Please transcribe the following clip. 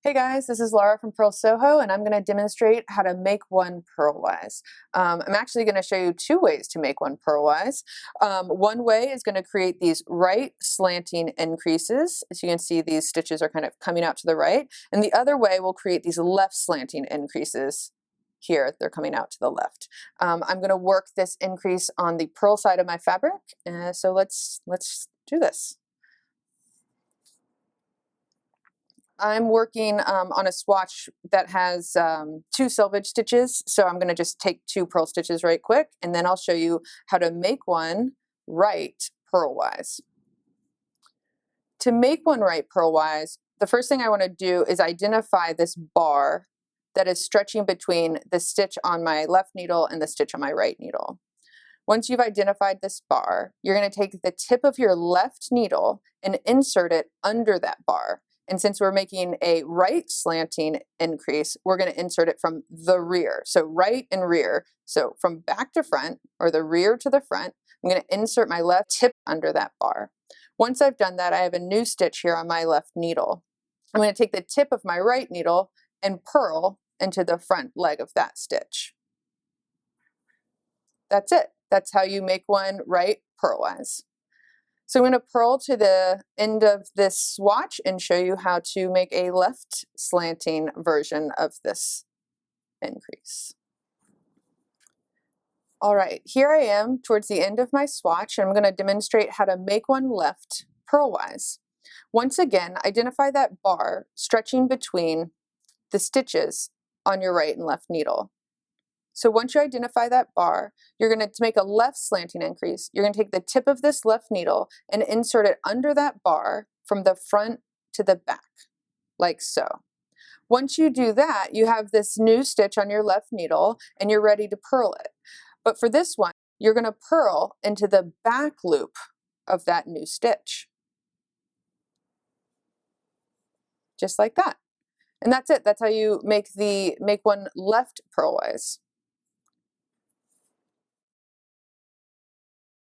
Hey guys, this is Laura from Purl Soho, and I'm going to demonstrate how to make one Purlwise. I'm actually going to show you two ways to make one Purlwise. One way is going to create these right slanting increases. As you can see, these stitches are kind of coming out to the right, and the other way will create these left slanting increases. Here, they're coming out to the left. I'm going to work this increase on the purl side of my fabric, so let's do this. I'm working on a swatch that has 2 selvage stitches, so I'm going to just take 2 purl stitches right quick, and then I'll show you how to make one right purlwise. To make one right purlwise, the first thing I want to do is identify this bar that is stretching between the stitch on my left needle and the stitch on my right needle. Once you've identified this bar, you're going to take the tip of your left needle and insert it under that bar. And since we're making a right slanting increase, we're going to insert it from the rear. So right and rear. So from back to front, or the rear to the front, I'm going to insert my left tip under that bar. Once I've done that, I have a new stitch here on my left needle. I'm going to take the tip of my right needle and purl into the front leg of that stitch. That's it. That's how you make one right purlwise. So I'm going to purl to the end of this swatch and show you how to make a left slanting version of this increase. All right, here I am towards the end of my swatch, and I'm going to demonstrate how to make one left purlwise. Once again, identify that bar stretching between the stitches on your right and left needle. So once you identify that bar, you're going to make a left slanting increase. You're going to take the tip of this left needle and insert it under that bar from the front to the back, like so. Once you do that, you have this new stitch on your left needle and you're ready to purl it. But for this one, you're going to purl into the back loop of that new stitch. Just like that. And that's it. That's how you make one left purlwise.